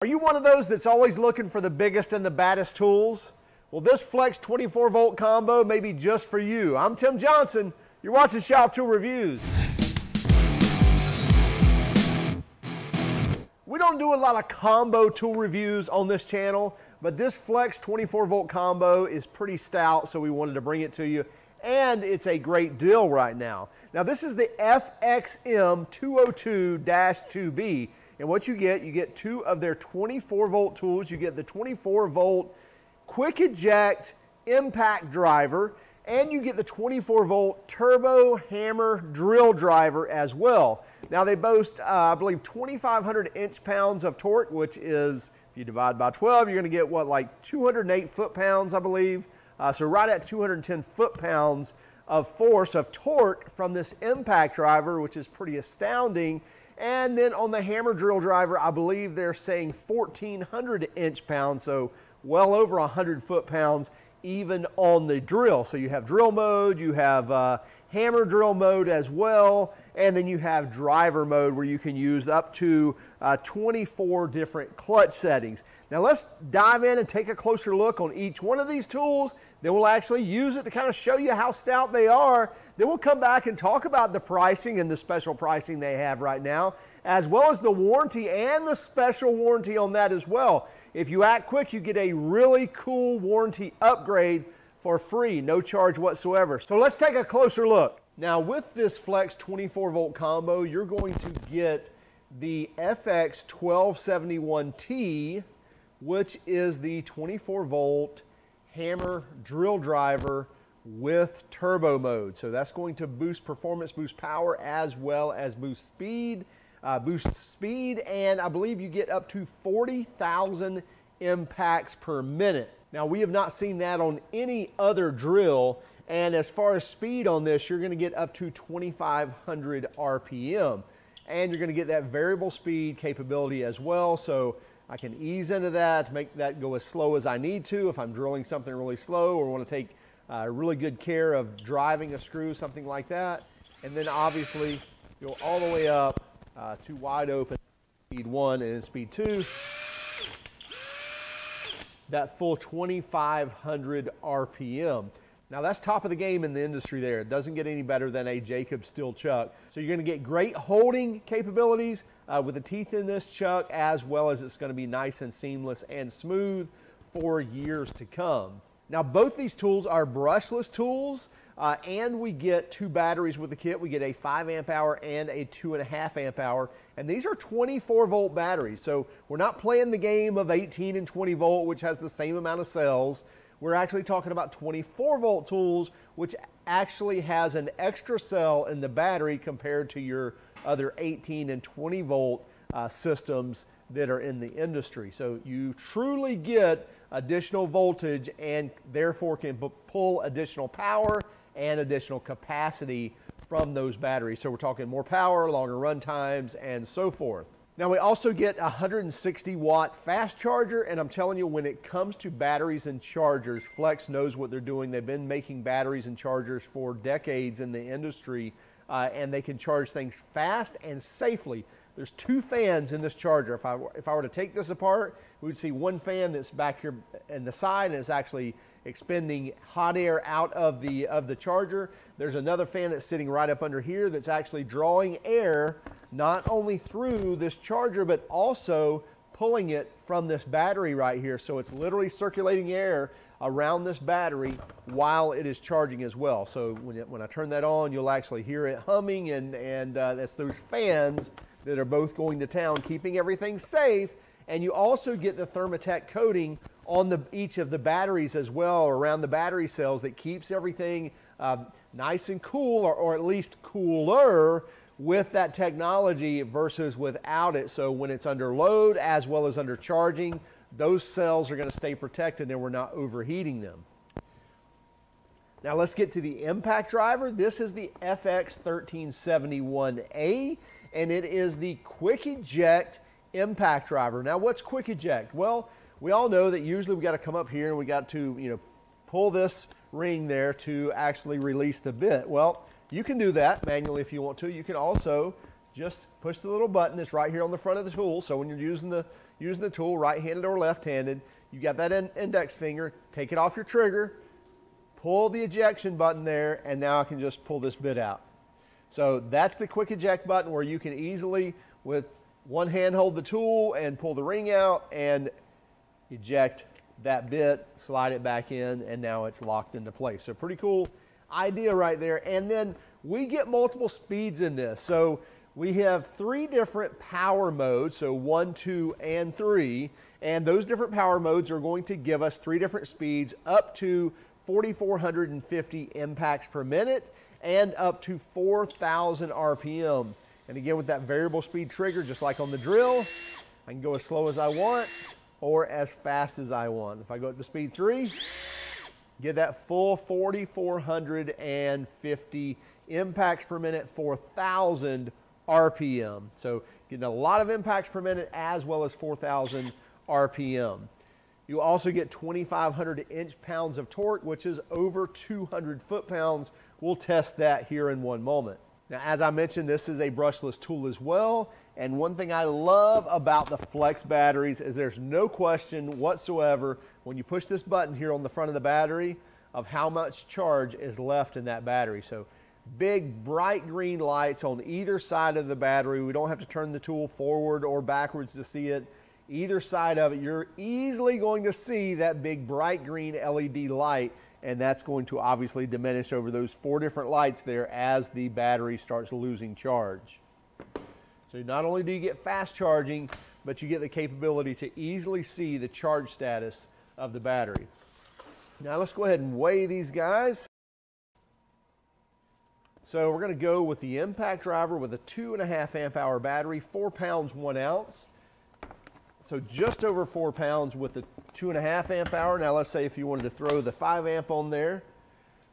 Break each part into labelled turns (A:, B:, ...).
A: Are you one of those that's always looking for the biggest and the baddest tools? Well, this Flex 24-volt combo may be just for you. I'm Tim Johnson. You're watching Shop Tool Reviews. We don't do a lot of combo tool reviews on this channel, but this Flex 24-volt combo is pretty stout, so we wanted to bring it to you. And it's a great deal right now. Now, this is the FXM202-2B. And what you get two of their 24-volt tools. You get the 24-volt Quick Eject Impact Driver, and you get the 24-volt Turbo Hammer Drill Driver as well. Now, they boast, I believe, 2,500 inch-pounds of torque, which is, if you divide by 12, you're going to get, what, like 208 foot-pounds, I believe. So right at 210 foot-pounds of force of torque from this impact driver, which is pretty astounding. And then on the hammer drill driver, I believe they're saying 1,400 inch-pounds, so well over 100 foot-pounds even on the drill. So you have drill mode, you have hammer drill mode as well, and then you have driver mode where you can use up to 24 different clutch settings. Now let's dive in and take a closer look on each one of these tools. Then we'll actually use it to kind of show you how stout they are. Then we'll come back and talk about the pricing and the special pricing they have right now, as well as the warranty and the special warranty on that as well. If you act quick, you get a really cool warranty upgrade for free, no charge whatsoever. So let's take a closer look. Now with this Flex 24-volt combo, you're going to get the FX1271T, which is the 24-volt hammer drill driver with turbo mode. So that's going to boost performance, boost power, as well as boost speed, and I believe you get up to 40,000 impacts per minute. Now, we have not seen that on any other drill, and as far as speed on this, you're going to get up to 2,500 RPM, and you're going to get that variable speed capability as well. So I can ease into that, make that go as slow as I need to if I'm drilling something really slow or want to take really good care of driving a screw, something like that. And then obviously go all the way up to wide open, speed 1 and speed 2. That full 2,500 RPM. Now that's top of the game in the industry there. It doesn't get any better than a Jacobs steel chuck. So you're going to get great holding capabilities with the teeth in this chuck, as well as it's going to be nice and seamless and smooth for years to come. Now both these tools are brushless tools, and we get two batteries with the kit. We get a 5 amp hour and a 2.5 amp hour, and these are 24-volt batteries. So we're not playing the game of 18 and 20 volt, which has the same amount of cells. We're actually talking about 24-volt tools, which actually has an extra cell in the battery compared to your other 18 and 20 volt systems that are in the industry. So you truly get additional voltage and therefore can pull additional power and additional capacity from those batteries. So we're talking more power, longer run times, and so forth. Now we also get a 160 watt fast charger, and I'm telling you, when it comes to batteries and chargers, Flex knows what they're doing. They've been making batteries and chargers for decades in the industry, and they can charge things fast and safely. There's two fans in this charger. If I were to take this apart, we would see one fan that's back here in the side, and it's actually expending hot air out of the charger. There's another fan that's sitting right up under here that's actually drawing air not only through this charger, but also pulling it from this battery right here. So it's literally circulating air around this battery while it is charging as well. So when I turn that on, you'll actually hear it humming, and that's those fans that are both going to town, keeping everything safe. And you also get the Thermatec coating on each of the batteries as well, around the battery cells, that keeps everything nice and cool, or at least cooler with that technology versus without it. So when it's under load as well as under charging, those cells are going to stay protected and we're not overheating them. Now let's get to the impact driver. This is the FX1371A, and it is the Quick Eject Impact Driver. Now what's Quick Eject? Well, we all know that usually we got to come up here and we got to, pull this ring there to actually release the bit. Well, you can do that manually if you want to. You can also just push the little button that's right here on the front of the tool. So when you're using the, using the tool, right-handed or left-handed. You got that index finger, take it off your trigger, pull the ejection button there, and now I can just pull this bit out. So that's the quick eject button where you can easily, with one hand, hold the tool and pull the ring out and eject that bit, slide it back in, and now it's locked into place. So pretty cool idea right there. And then we get multiple speeds in this. So we have 3 different power modes, so 1, 2, and 3. And those different power modes are going to give us 3 different speeds up to 4,450 impacts per minute and up to 4,000 RPMs. And again, with that variable speed trigger, just like on the drill, I can go as slow as I want or as fast as I want. If I go up to speed 3, get that full 4,450 impacts per minute, 4,000 RPM. So getting a lot of impacts per minute as well as 4,000 RPM. You also get 2,500 inch-pounds of torque, which is over 200 foot-pounds. We'll test that here in one moment. Now, as I mentioned, this is a brushless tool as well. And one thing I love about the Flex batteries is there's no question whatsoever when you push this button here on the front of the battery of how much charge is left in that battery. So big bright green lights on either side of the battery. We don't have to turn the tool forward or backwards to see it. Either side of it, you're easily going to see that big bright green LED light, and that's going to obviously diminish over those 4 different lights there as the battery starts losing charge. So not only do you get fast charging, but you get the capability to easily see the charge status of the battery. Now let's go ahead and weigh these guys. So we're going to go with the Impact Driver with a 2.5 amp hour battery, 4 pounds 1 ounce. So just over 4 pounds with the 2.5 amp hour. Now let's say if you wanted to throw the 5 amp on there.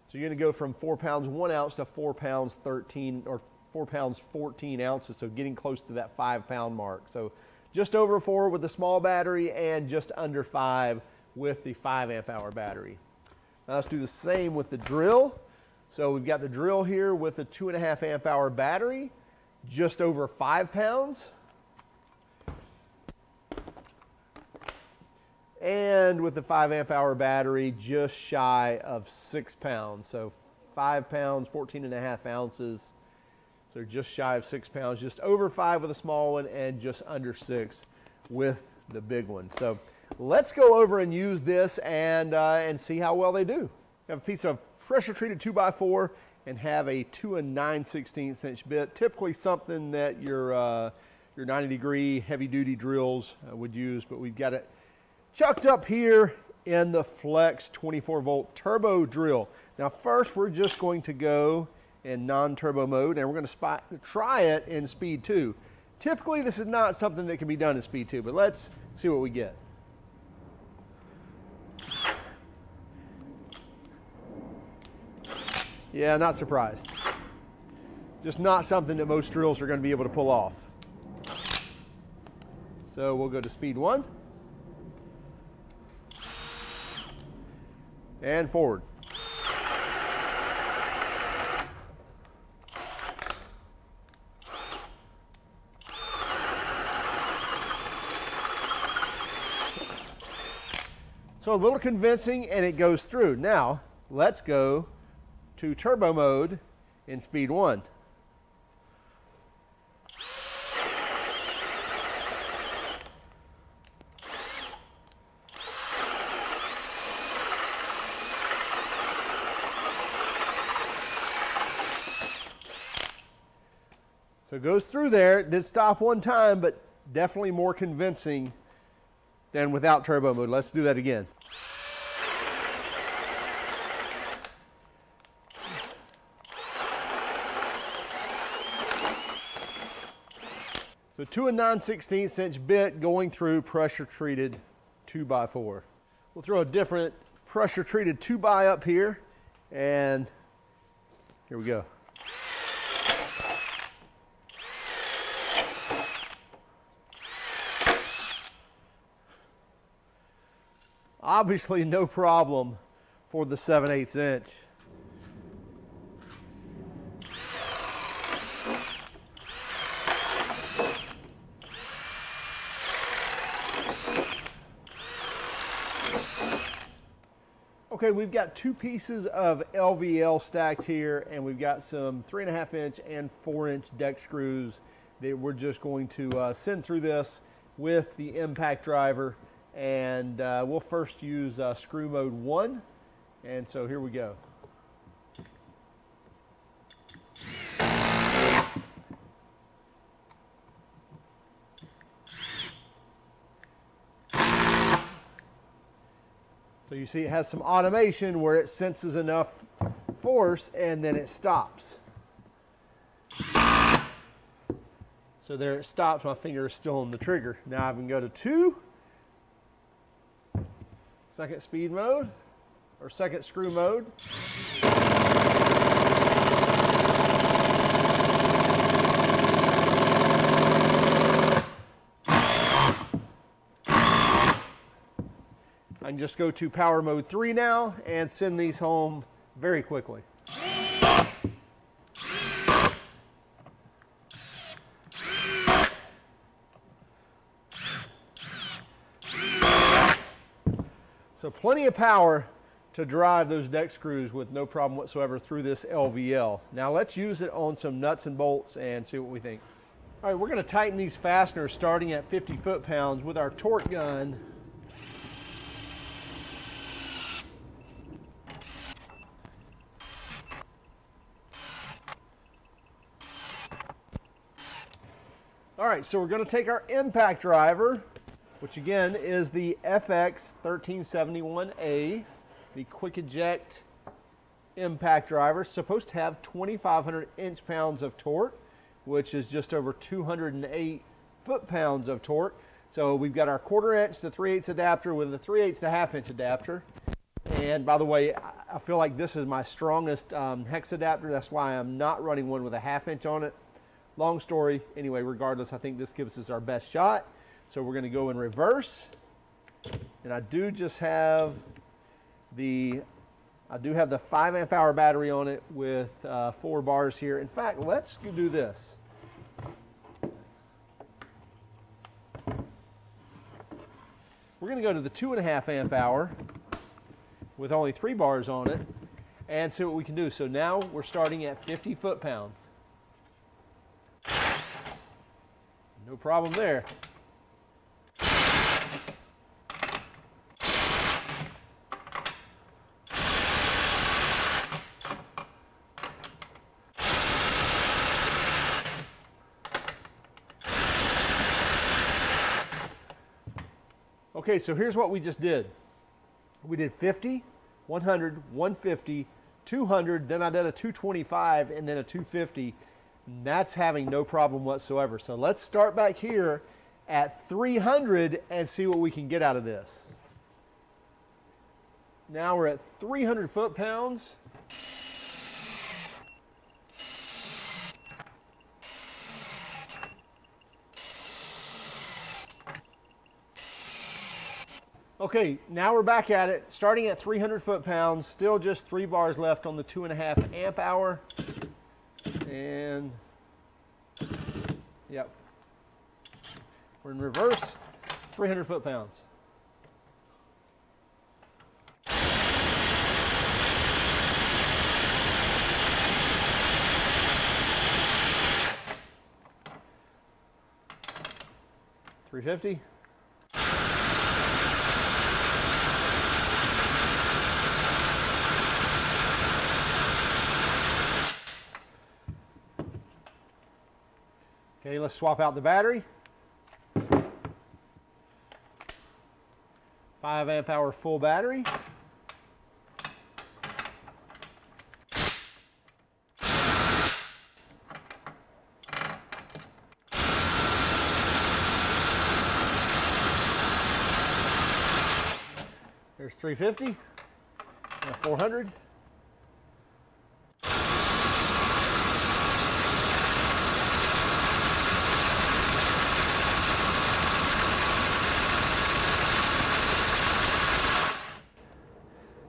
A: So you're going to go from 4 pounds 1 ounce to 4 pounds 13 or 4 pounds 14 ounces. So getting close to that 5 pound mark. So just over 4 with the small battery and just under 5 with the 5 amp hour battery. Now let's do the same with the drill. So we've got the drill here with a 2.5 amp hour battery, just over 5 pounds. And with the 5 amp hour battery, just shy of 6 pounds. So 5 pounds, 14.5 ounces. So just shy of 6 pounds, just over 5 with a small one and just under 6 with the big one. So let's go over and use this and see how well they do. I have a piece of pressure treated 2x4 and have a 2 9/16 inch bit, typically something that your 90-degree heavy-duty drills would use, but we've got it chucked up here in the Flex 24-volt turbo drill. Now first we're just going to go in non-turbo mode and we're going to try it in speed 2. Typically this is not something that can be done in speed 2, but let's see what we get. Yeah, not surprised. Just not something that most drills are going to be able to pull off. So we'll go to speed 1. And forward. So a little convincing and it goes through. Now let's go to turbo mode in speed 1. So it goes through there. It did stop one time, but definitely more convincing than without turbo mode. Let's do that again. So 2 9/16 inch bit going through pressure treated 2x4. We'll throw a different pressure treated 2x up here, and here we go. Obviously no problem for the 7/8 inch. Okay, we've got two pieces of LVL stacked here, and we've got some 3.5 inch and 4 inch deck screws that we're just going to send through this with the impact driver. And we'll first use screw mode 1. And so here we go. So you see it has some automation where it senses enough force and then it stops. So there it stops, my finger is still on the trigger. Now I can go to 2, second speed mode, or second screw mode. I can just go to power mode 3 now and send these home very quickly. So plenty of power to drive those deck screws with no problem whatsoever through this LVL. Now let's use it on some nuts and bolts and see what we think. All right, we're going to tighten these fasteners starting at 50 foot-pounds with our torque gun. All right, so we're going to take our impact driver, which again is the FX1371 the quick eject impact driver. It's supposed to have 2,500 inch-pounds of torque, which is just over 208 foot-pounds of torque. So we've got our 1/4 inch to 3/8 adapter with a 3/8 to 1/2 inch adapter. And by the way, I feel like this is my strongest hex adapter. That's why I'm not running one with a 1/2 inch on it. Long story, anyway, regardless, I think this gives us our best shot. So we're going to go in reverse. And I do have the 5 amp hour battery on it with 4 bars here. In fact, let's do this. We're going to go to the 2.5 amp hour with only 3 bars on it and see what we can do. So now we're starting at 50 foot-pounds. No problem there. Okay, so here's what we just did. We did 50, 100, 150, 200, then I did a 225 and then a 250. That's having no problem whatsoever. So let's start back here at 300 and see what we can get out of this. Now we're at 300 foot-pounds. Okay, now we're back at it, starting at 300 foot-pounds, still just 3 bars left on the 2.5 amp hour. And, yep, we're in reverse, 300 foot-pounds. $350. Okay, let's swap out the battery. 5 amp hour full battery. There's 350 and 400.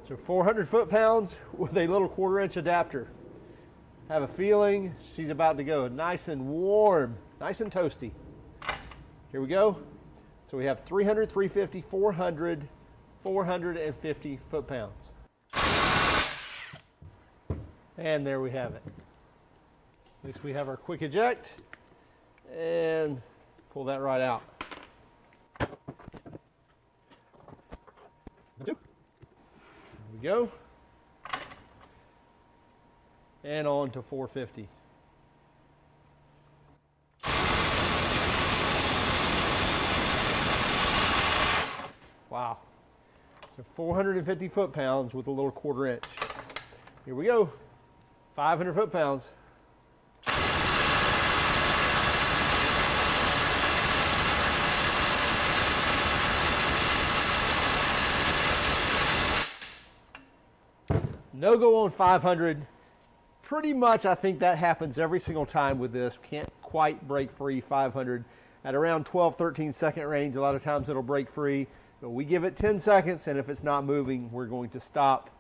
A: So 400 foot-pounds with a little 1/4 inch adapter. Have a feeling she's about to go nice and warm, nice and toasty. Here we go. So we have 300, 350, 400, 450 foot-pounds. And there we have it. At least we have our quick eject, and pull that right out. There we go. And on to 450. Wow. So 450 foot-pounds with a little 1/4 inch. Here we go. 500 foot-pounds. No go on 500. Pretty much, I think that happens every single time with this. Can't quite break free 500. At around 12, 13 second range, a lot of times it'll break free. But we give it 10 seconds, and if it's not moving, we're going to stop.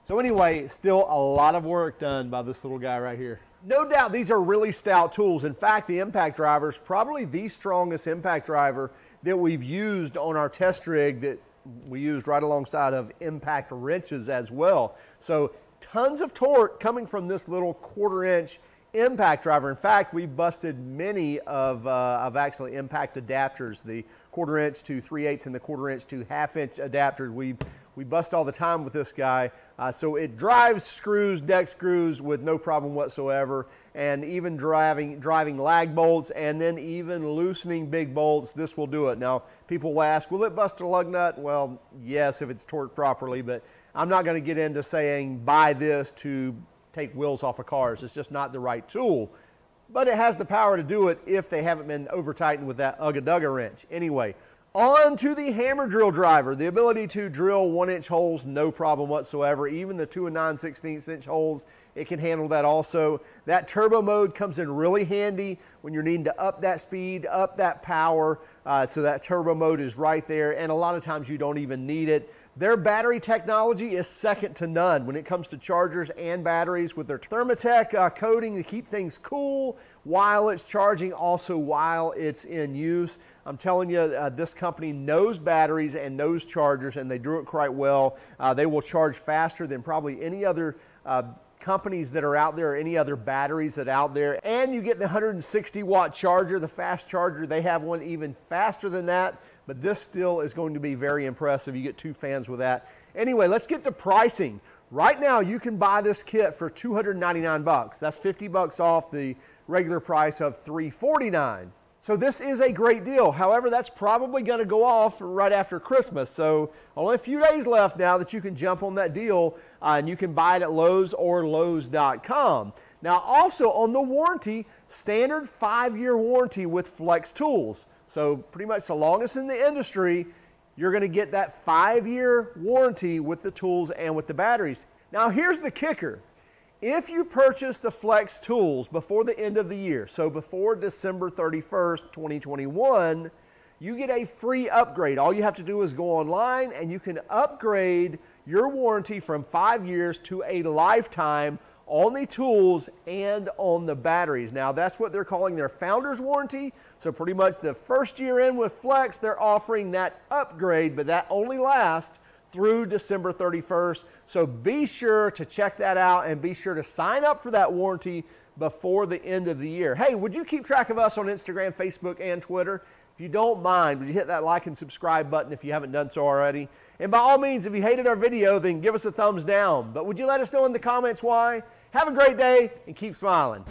A: So anyway, still a lot of work done by this little guy right here. No doubt these are really stout tools. In fact, the impact driver is probably the strongest impact driver that we've used on our test rig, that we used right alongside of impact wrenches as well. So tons of torque coming from this little 1/4 inch impact driver. In fact, we've busted many of actually impact adapters, the 1/4 inch to 3/8 and the 1/4 inch to 1/2 inch adapters. We bust all the time with this guy. So it drives screws, deck screws with no problem whatsoever, and even driving lag bolts, and then even loosening big bolts, this will do it. Now, people will ask, will it bust a lug nut? Well, yes, if it's torqued properly, but I'm not going to get into saying buy this to take wheels off of cars. It's just not the right tool. But it has the power to do it if they haven't been over-tightened with that ugga-dugga wrench. Anyway, on to the hammer drill driver. The ability to drill 1-inch holes, no problem whatsoever. Even the 2 9/16 inch holes, it can handle that also. That turbo mode comes in really handy when you're needing to up that speed, up that power. So that turbo mode is right there, and a lot of times you don't even need it. Their battery technology is second to none when it comes to chargers and batteries, with their Thermatec coating to keep things cool while it's charging, also while it's in use. I'm telling you, this company knows batteries and knows chargers, and they do it quite well. They will charge faster than probably any other companies that are out there, or any other batteries that are out there. And you get the 160-watt charger, the fast charger. They have one even faster than that, but this still is going to be very impressive. You get 2 fans with that. Anyway, let's get to pricing. Right now, you can buy this kit for $299. That's $50 off the regular price of $349. So this is a great deal. However, that's probably going to go off right after Christmas. So only a few days left now that you can jump on that deal, and you can buy it at Lowe's or Lowe's.com. Now, also on the warranty, standard 5-year warranty with Flex tools. So pretty much the longest in the industry, you're going to get that 5-year warranty with the tools and with the batteries. Now, here's the kicker. If you purchase the Flex tools before the end of the year, so before December 31st, 2021, you get a free upgrade. All you have to do is go online, and you can upgrade your warranty from 5 years to a lifetime on the tools and on the batteries. Now, that's what they're calling their founder's warranty. So pretty much the first year in with Flex, they're offering that upgrade, but that only lasts through December 31st. So be sure to check that out, and be sure to sign up for that warranty before the end of the year. Hey, would you keep track of us on Instagram, Facebook, and Twitter? If you don't mind, would you hit that like and subscribe button if you haven't done so already? And by all means, if you hated our video, then give us a thumbs down. But would you let us know in the comments why? Have a great day, and keep smiling.